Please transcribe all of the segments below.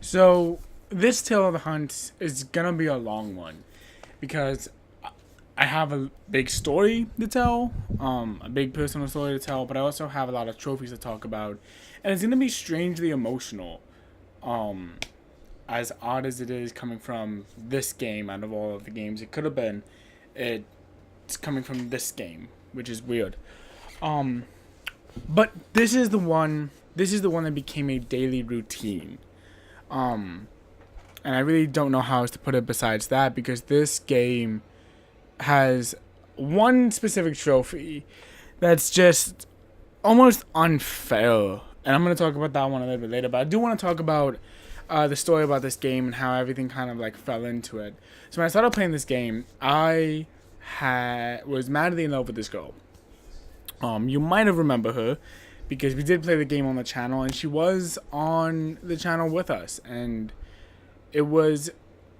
So this Tale of the Hunt is gonna be a long one because I have a big story to tell, a big personal story to tell, but I also have a lot of trophies to talk about, and it's gonna be strangely emotional. Um, as odd as it is coming from this game out of all of the games it could have been, it's coming from this game, which is weird. Um, but this is the one. This is the one that became a daily routine. Um, and I really don't know how else to put it besides that because this game has one specific trophy that's just almost unfair. And I'm going to talk about that one a little bit later, but I do want to talk about the story about this game and how everything kind of like fell into it. So when I started playing this game, I was madly in love with this girl. You might have remember her because we did play the game on the channel and she was on the channel with us, and it was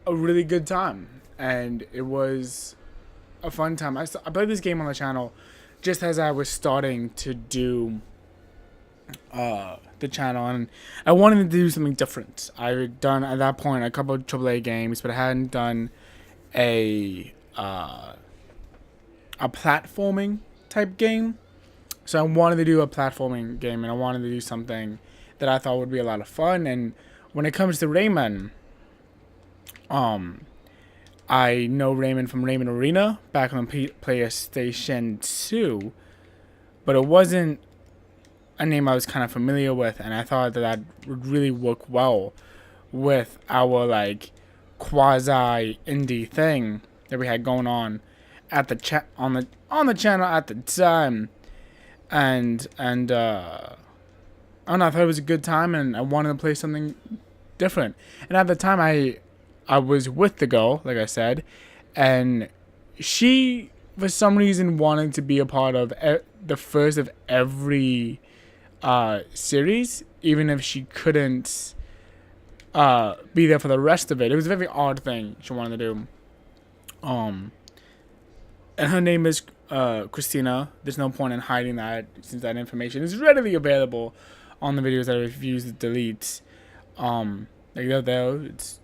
a really good time and it was a fun time. I played this game on the channel just as I was starting to do the channel, and I wanted to do something different. I had done at that point a couple of AAA games, but I hadn't done a platforming type game. So I wanted to do a platforming game, and I wanted to do something that I thought would be a lot of fun. And when it comes to Rayman, I know Rayman from Rayman Arena back on PlayStation 2, but it wasn't a name I was kind of familiar with, and I thought that would really work well with our like quasi indie thing that we had going on at the on the channel at the time, and I don't know, I thought it was a good time, and I wanted to play something different. And at the time, I was with the girl, like I said, and she for some reason wanted to be a part of the first of every series, even if she couldn't be there for the rest of it. It was a very odd thing she wanted to do. And her name is Christina. There's no point in hiding that since that information is readily available on the videos that I refuse to delete. Like they're there. It's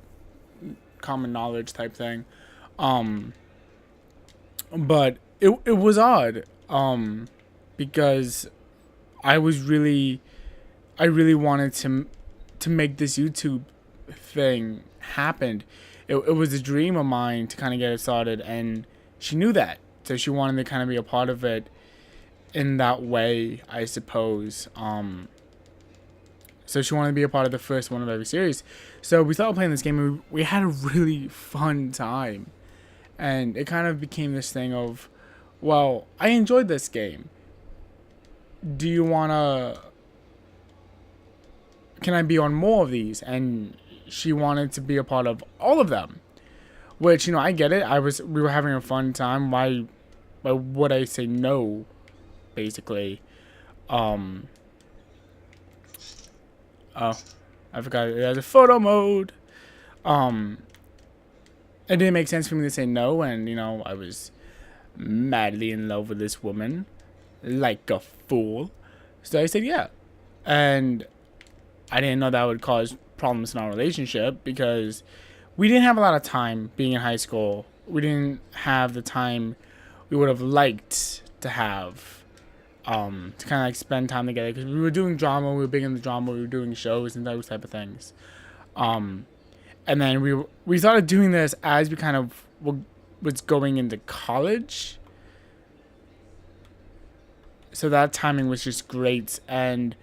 common knowledge type thing. But it was odd. Because I really wanted to make this YouTube thing happen. It was a dream of mine to kind of get it started, and she knew that, so she wanted to kind of be a part of it in that way, I suppose. So she wanted to be a part of the first one of every series. So we started playing this game, and we had a really fun time, and it kind of became this thing of, well, I enjoyed this game. Do you wanna? Can I be on more of these? And she wanted to be a part of all of them, which, you know, I get it. We were having a fun time. Why would I say no? Basically, oh, I forgot it has a photo mode. It didn't make sense for me to say no, and you know, I was madly in love with this woman, like a fool. So I said yeah, and I didn't know that would cause problems in our relationship because we didn't have a lot of time being in high school. We didn't have the time we would have liked to have, to kind of like spend time together, because we were doing drama. We were big into drama. We were doing shows and those type of things. And then we started doing this as we kind of was going into college. So that timing was just great. And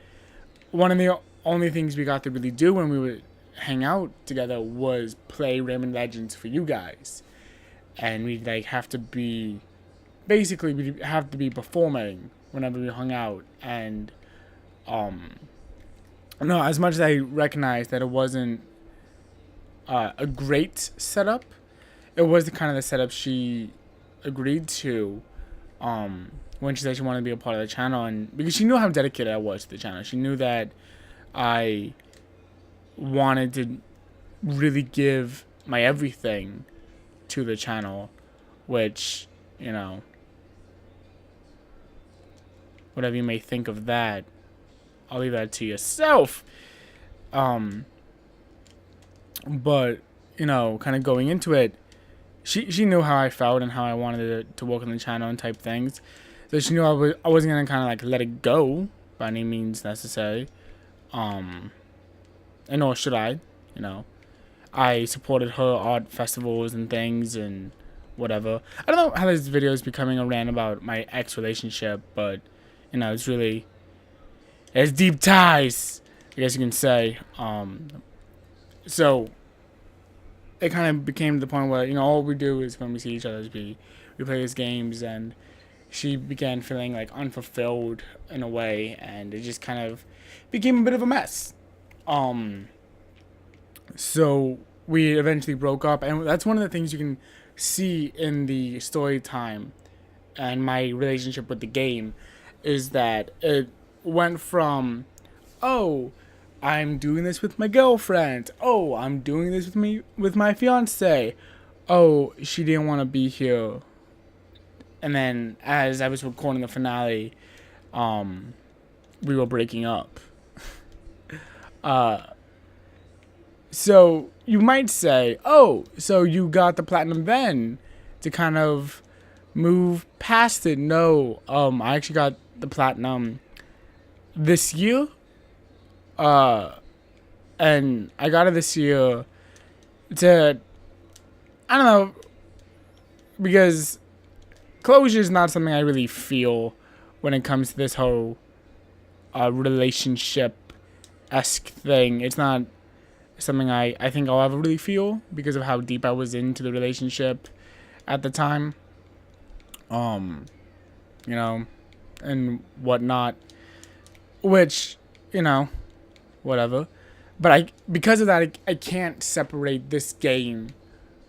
one of the only things we got to really do when we would hang out together was play Rayman Legends for you guys. And we'd like have to be, basically we'd have to be performing whenever we hung out. And no, as much as I recognized that it wasn't a great setup, it was the kind of the setup she agreed to when she said she wanted to be a part of the channel, and because she knew how dedicated I was to the channel. She knew that I wanted to really give my everything to the channel, which, you know, whatever you may think of that, I'll leave that to yourself. But kind of going into it, she knew how I felt and how I wanted it to work on the channel and type things. So she knew I wasn't gonna kind of like let it go by any means necessary. And nor should I. I supported her art festivals and things and whatever. I don't know how this video is becoming a rant about my ex relationship, but it's deep ties, I guess you can say. So it kind of became to the point where all we do is when we see each other is we play these games, and she began feeling like unfulfilled in a way, and it just kind of became a bit of a mess. So we eventually broke up, and that's one of the things you can see in the story time and my relationship with the game, is that it went from, oh, I'm doing this with my girlfriend, oh, I'm doing this with my fiance, oh, she didn't want to be here. And then as I was recording the finale, we were breaking up. So you might say, oh, so you got the platinum then to kind of move past it. No, I actually got the platinum this year. And I got it this year to, I don't know, because closure is not something I really feel when it comes to this whole relationship-esque thing. It's not something I think I'll ever really feel because of how deep I was into the relationship at the time. And whatnot. Which, whatever. But because of that, I can't separate this game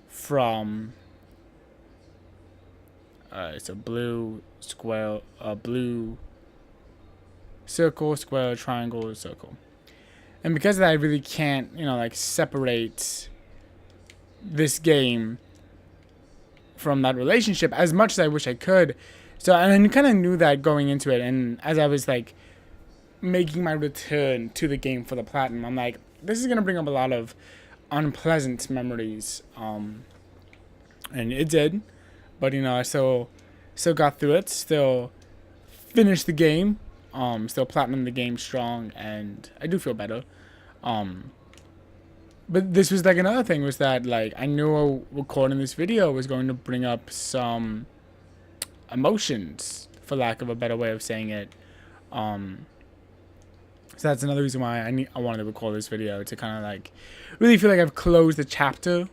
from... it's a blue square, blue circle, square, triangle, circle. And because of that, I really can't, separate this game from that relationship as much as I wish I could. So, and I kind of knew that going into it. And as I was, making my return to the game for the platinum, I'm like, this is going to bring up a lot of unpleasant memories. And it did. But, I still got through it. Still finished the game. Still platinum the game strong. And I do feel better. But this was another thing was that I knew recording this video was going to bring up some emotions, for lack of a better way of saying it. So that's another reason why I wanted to record this video, to kind of really feel like I've closed the chapter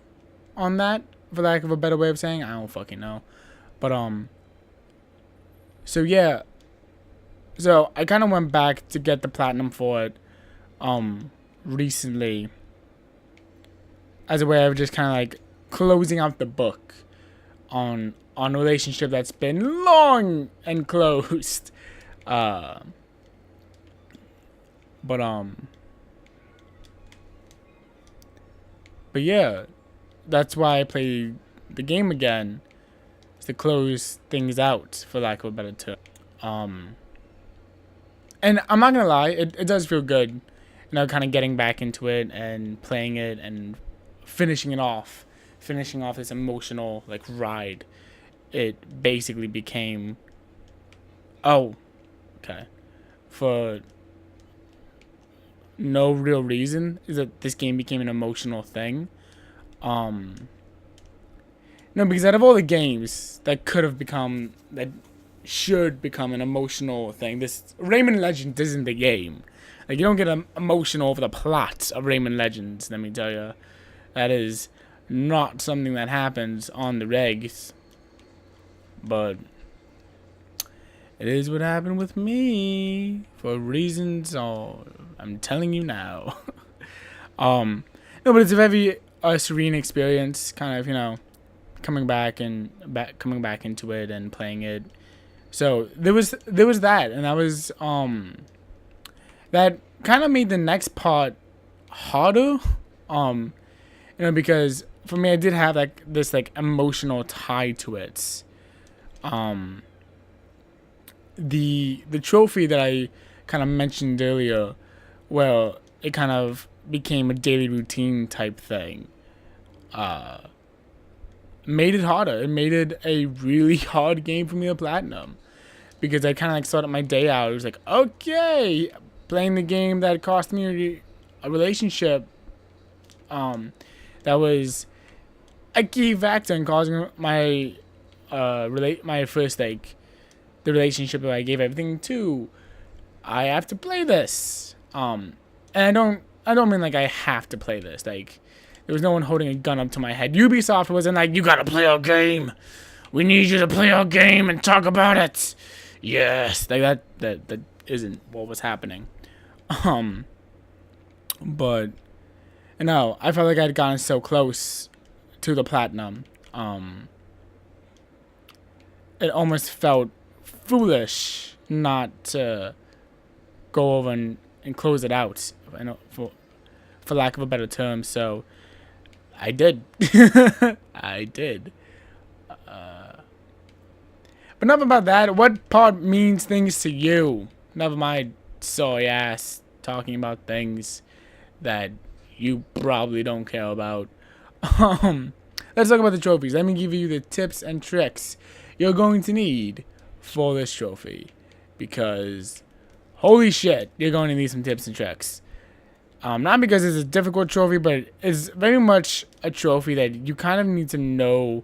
on that, for lack of a better way of saying it. I don't fucking know. But so yeah. So I kind of went back to get the platinum for it recently, as a way of just kind of closing out the book on a relationship that's been long and closed. But yeah, that's why I play the game again, is to close things out, for lack of a better term. And I'm not gonna lie, it does feel good, kind of getting back into it and playing it and finishing off this emotional ride. It basically became, oh, okay, for no real reason, is that this game became an emotional thing. No, because out of all the games that should become an emotional thing, this Rayman Legends isn't the game. You don't get emotional over the plot of Rayman Legends, let me tell you. That is not something that happens on the regs. But it is what happened with me, for reasons I'm telling you now. No, but it's a very serene experience, kind of, coming back into it and playing it. So there was that, and that was that kind of made the next part harder, because for me, I did have this emotional tie to it. The trophy that I kind of mentioned earlier, well, it kind of became a daily routine type thing, made it harder. It made it a really hard game for me to platinum, because I kind of like started my day out. It was like, okay, playing the game that cost me a relationship, that was a key factor in causing my my first, like, the relationship that I gave everything to. I have to play this. And I don't mean like I have to play this. Like, there was no one holding a gun up to my head. Ubisoft wasn't like, you gotta play our game. We need you to play our game and talk about it. Yes, like that isn't what was happening. But no, I felt like I'd gotten so close to the platinum. It almost felt foolish not to go over and close it out, for lack of a better term. So I did. I did. But enough about that. What part means things to you? Never mind sorry ass talking about things that you probably don't care about. Let's talk about the trophies. Let me give you the tips and tricks you're going to need for this trophy, because holy shit, you're going to need some tips and tricks. Not because it's a difficult trophy, but it's very much a trophy that you kind of need to know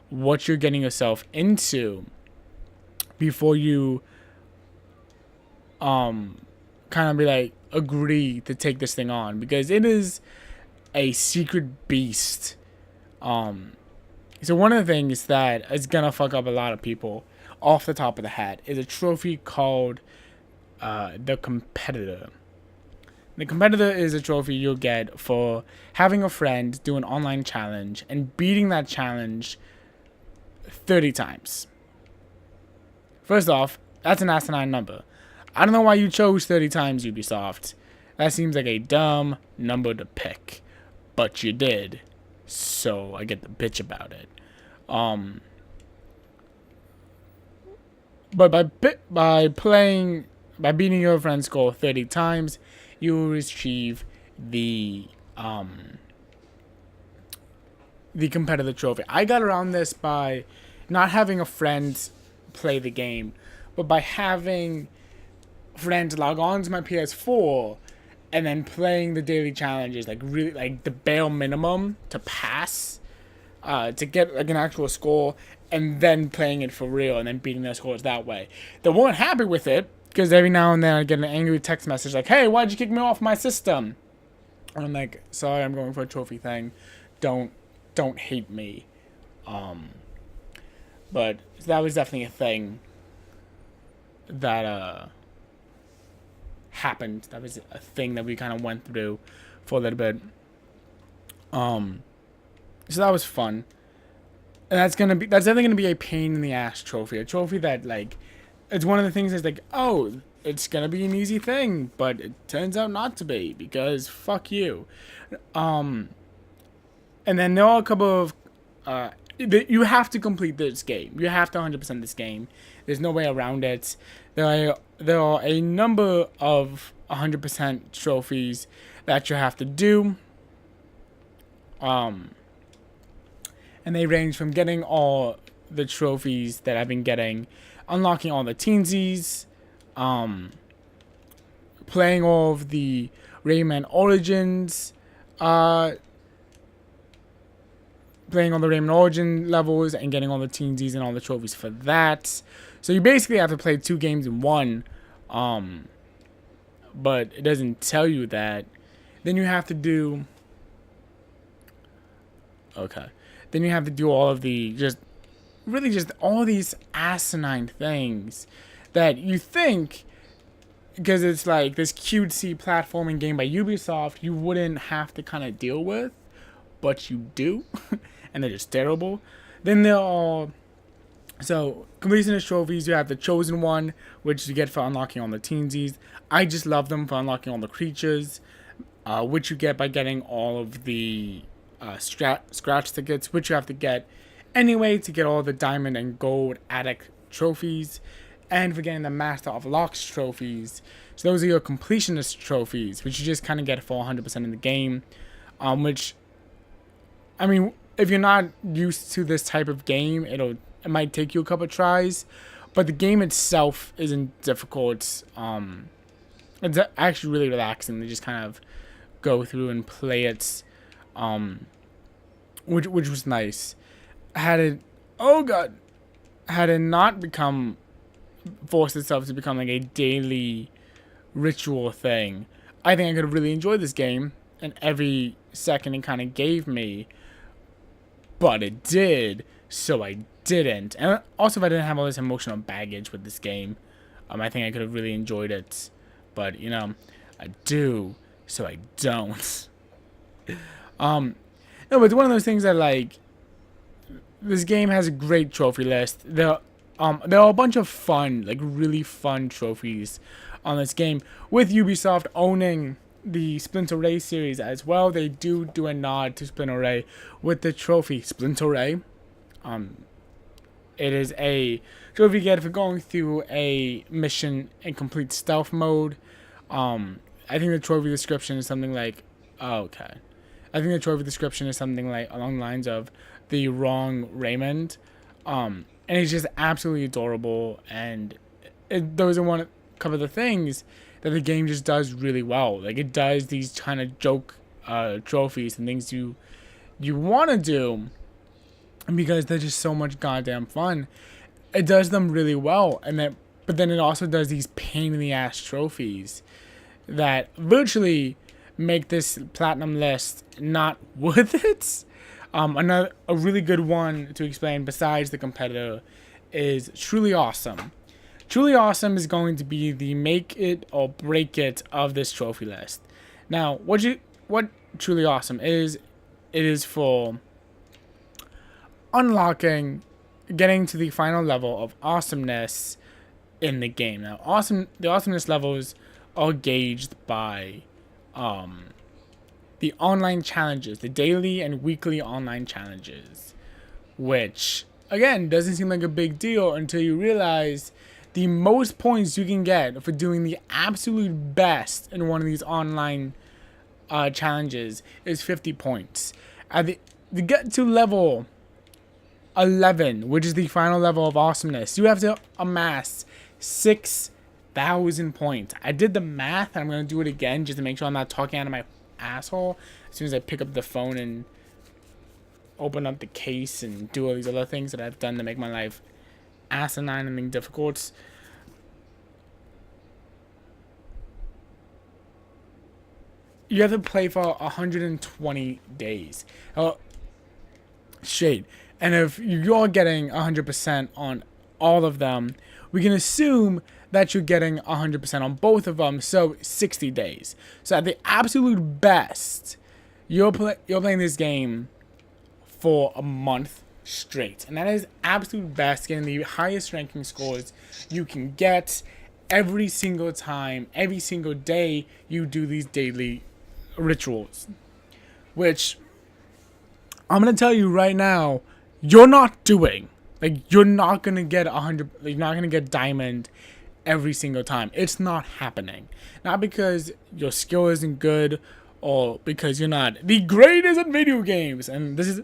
what you're getting yourself into before you kind of be like, agree to take this thing on, because it is a secret beast. So one of the things that is gonna fuck up a lot of people off the top of the hat is a trophy called the Competitor. The Competitor is a trophy you'll get for having a friend do an online challenge and beating that challenge 30 times. First off, that's an asinine number. I don't know why you chose 30 times, Ubisoft. That seems like a dumb number to pick. But you did. So I get the bitch about it. But by beating your friend's score 30 times, you will achieve the Competitor trophy. I got around this by not having a friend play the game, but by having friends log on to my PS4 and then playing the daily challenges, like really like the bare minimum to pass, to get like an actual score, and then playing it for real and then beating their scores that way. They weren't happy with it, because every now and then I get an angry text message like, hey, why'd you kick me off my system? And I'm like, sorry, I'm going for a trophy thing. Don't hate me. But that was definitely a thing that happened. That was a thing that we kind of went through for a little bit. So that was fun. And that's definitely gonna be a pain in the ass trophy. A trophy that, like, it's one of the things that's like, oh, it's gonna be an easy thing, but it turns out not to be, because fuck you. And then there are a couple of you have to complete this game. You have to 100% this game. There's no way around it. There are a number of 100% trophies that you have to do. And they range from getting all the trophies that I've been getting, unlocking all the teensies, playing all of the Rayman Origins, playing all the Rayman Origin levels and getting all the teensies and all the trophies for that. So you basically have to play 2 games in one, but it doesn't tell you that. Then you have to do... Okay. Then you have to do all of the just all these asinine things that you think, because it's like this cutesy platforming game by Ubisoft, you wouldn't have to kind of deal with, but you do, and they're just terrible. Then there are... So, completionist trophies, you have the Chosen One, which you get for unlocking all the teensies. I just love them for unlocking all the creatures, which you get by getting all of the scratch tickets, which you have to get anyway to get all the diamond and gold attic trophies, and for getting the Master of Locks trophies So those are your completionist trophies, which you just kind of get for 100% in the game. Which, I mean, if you're not used to this type of game, it might take you a couple tries, but the game itself isn't difficult. It's actually really relaxing to just kind of go through and play it, which was nice. Had it not become forced itself to become like a daily ritual thing, I think I could have really enjoyed this game and every second it kind of gave me. But it did, so I didn't. And also, if I didn't have all this emotional baggage with this game, I think I could have really enjoyed it. But you know, I do, so I don't. No, but it's one of those things that, like, this game has a great trophy list. There are a bunch of fun, like really fun trophies on this game. With Ubisoft owning the Splinter Ray series as well, they do a nod to Splinter Ray with the trophy Splinter Ray. It is a trophy you get for going through a mission in complete stealth mode. I think the trophy description is something like, I think the trophy description is something like along the lines of the wrong Raymond. And it's just absolutely adorable, and those are one of a couple of the things that the game just does really well. Like, it does these kind of joke trophies and things you want to do because they're just so much goddamn fun. It does them really well, but then it also does these pain in the ass trophies that virtually make this platinum list not worth it. A really good one to explain besides the competitor is Truly Awesome. Truly Awesome is going to be the make it or break it of this trophy list. Now, what Truly Awesome is, it is for unlocking, getting to the final level of awesomeness in the game. Now, the awesomeness levels are gauged by the online challenges, the daily and weekly online challenges, which, again, doesn't seem like a big deal until you realize the most points you can get for doing the absolute best in one of these online challenges is 50 points. To get to level 11, which is the final level of awesomeness, you have to amass 6,000 points. I did the math, and I'm going to do it again just to make sure I'm not talking out of my asshole as soon as I pick up the phone and open up the case and do all these other things that I've done to make my life asinine and difficult. You have to play for 120 days straight, and if you're getting 100% on all of them, we can assume that you're getting 100% on both of them, so 60 days. So at the absolute best, you're playing this game for a month straight, and that is absolute best, getting the highest ranking scores you can get every single time, every single day you do these daily rituals, which I'm gonna tell you right now, you're not doing. Like, you're not gonna get 100. You're not gonna get diamond every single time. It's not happening. Not because your skill isn't good, or because you're not the greatest at video games. And this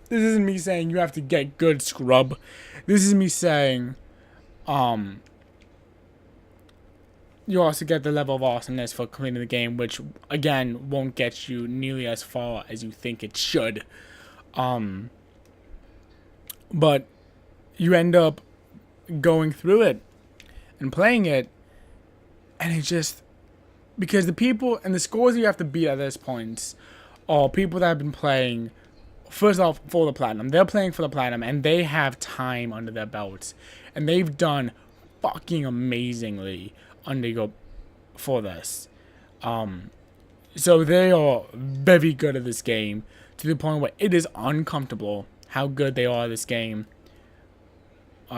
isn't me saying you have to get good, scrub. This is me saying, you also get the level of awesomeness for completing the game, which again won't get you nearly as far as you think it should. But you end up going through it and playing it, and it just, because the people and the scores you have to beat at this point are people that have been playing, first off, for the platinum. They're playing for the platinum, and they have time under their belts, and they've done fucking amazingly for this. So they are very good at this game, to the point where it is uncomfortable how good they are at this game.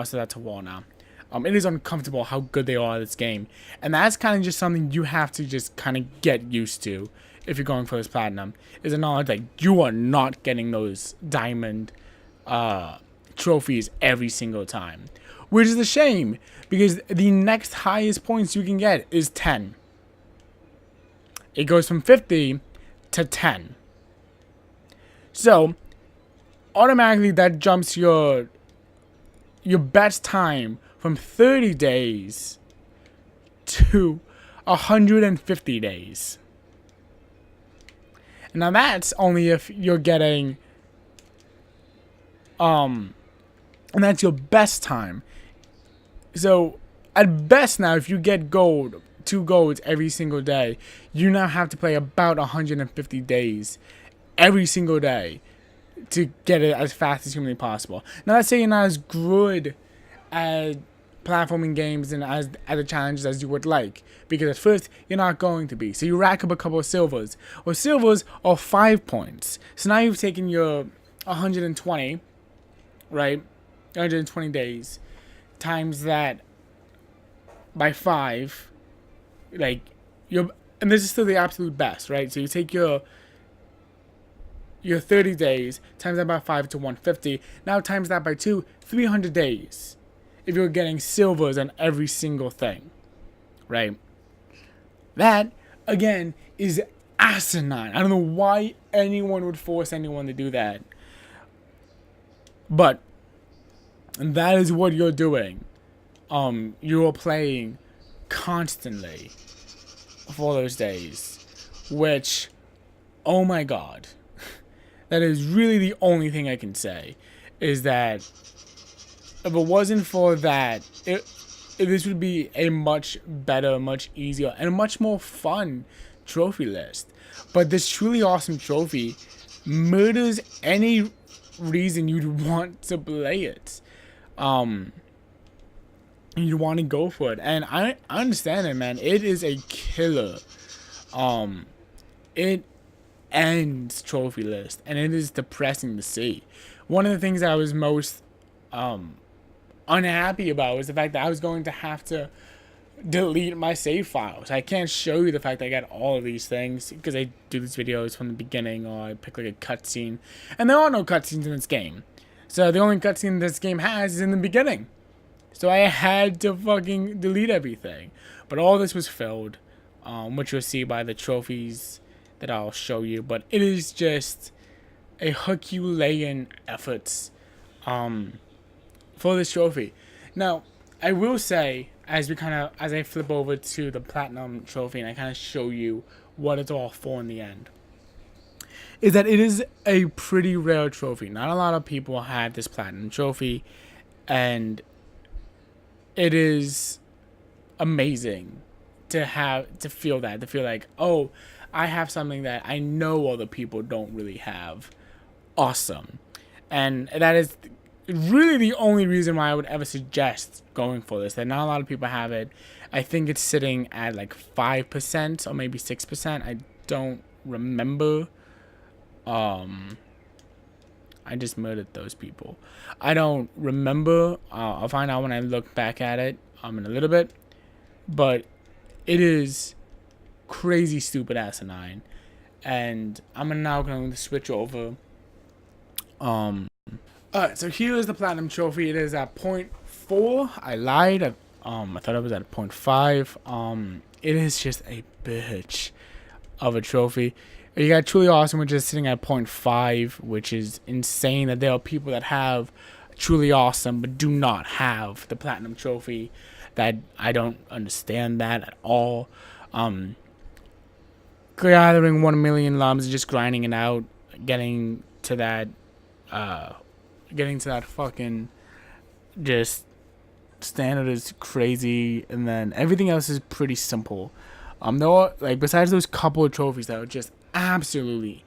So that's a wall now. It is uncomfortable how good they are at this game, and that's kind of just something you have to just kind of get used to if you're going for this platinum. Is the knowledge that you are not getting those diamond trophies every single time, which is a shame because the next highest points you can get is 10. It goes from 50 to 10. So automatically that jumps your best time from 30 days to 150 days. Now that's only if you're getting and that's your best time. So at best now, if you get gold, 2 golds every single day, you now have to play about 150 days every single day to get it as fast as humanly possible. Now let's say you're not as good at platforming games and as the challenges as you would like, because at first you're not going to be. So you rack up a couple of silvers. Well, silvers are 5 points. So now you've taken your 120, right? 120 days times that by 5, like and this is still the absolute best, right? So you take your 30 days times that by 5 to 150. Now times that by 2, 300 days. If you're getting silvers on every single thing, right? That, again, is asinine. I don't know why anyone would force anyone to do that. But that is what you're doing. You're playing constantly for those days. Which, oh my god. That is really the only thing I can say. Is that if it wasn't for that, this would be a much better, much easier, and a much more fun trophy list. But this truly awesome trophy murders any reason you'd want to play it. You want to go for it, and I understand it, man. It is a killer. It ends trophy list, and it is depressing to see. One of the things I was most unhappy about was the fact that I was going to have to delete my save files. I can't show you the fact that I got all of these things because I do these videos from the beginning, or I pick like a cutscene, and there are no cutscenes in this game. So the only cutscene this game has is in the beginning. So I had to fucking delete everything. But all this was filled, which you'll see by the trophies that I'll show you. But it is just a Herculean efforts for this trophy. Now, I will say, as I flip over to the platinum trophy and I kind of show you what it's all for in the end, is that it is a pretty rare trophy. Not a lot of people have this platinum trophy, and it is amazing to feel like, oh, I have something that I know other people don't really have. Awesome. And that is really the only reason why I would ever suggest going for this. That not a lot of people have it. I think it's sitting at like 5% or maybe 6%. I don't remember. I just murdered those people. I don't remember. I'll find out when I look back at it in a little bit. But it is crazy stupid asinine. And I'm now going to switch over. Alright, so here is the platinum trophy. It is at 0.4. I lied. I thought it was at 0.5. It is just a bitch of a trophy. You got Truly Awesome, which is sitting at 0.5, which is insane that there are people that have Truly Awesome but do not have the platinum trophy. That I don't understand that at all. Gathering 1 million lumps, just grinding it out, getting to that fucking just standard is crazy, and then everything else is pretty simple. There are, like, besides those couple of trophies that are just absolutely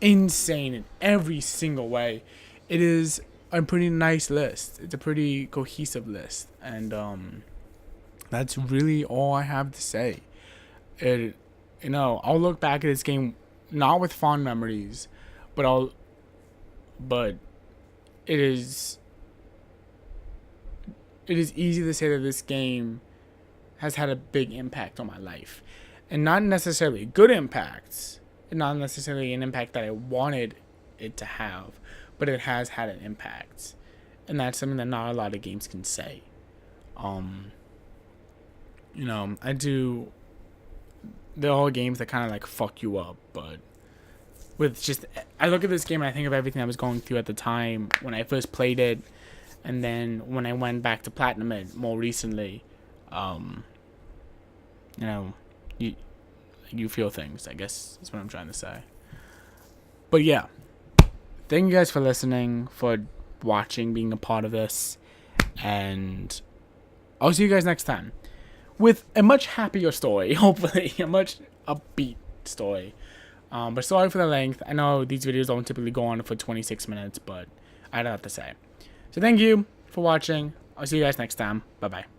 insane in every single way, it is a pretty nice list. It's a pretty cohesive list, and that's really all I have to say. I'll look back at this game not with fond memories, but it is easy to say that this game has had a big impact on my life, and not necessarily good impacts, and not necessarily an impact that I wanted it to have, but it has had an impact, and that's something that not a lot of games can say. You know, they're all games that kind of like fuck you up, but with just, I look at this game and I think of everything I was going through at the time when I first played it, and then when I went back to platinum it more recently. You know, you feel things, I guess is what I'm trying to say. But yeah, thank you guys for listening, for watching, being a part of this, and I'll see you guys next time with a much happier story, hopefully a much upbeat story. But sorry for the length. I know these videos don't typically go on for 26 minutes, but I don't have to say. So thank you for watching. I'll see you guys next time. Bye bye.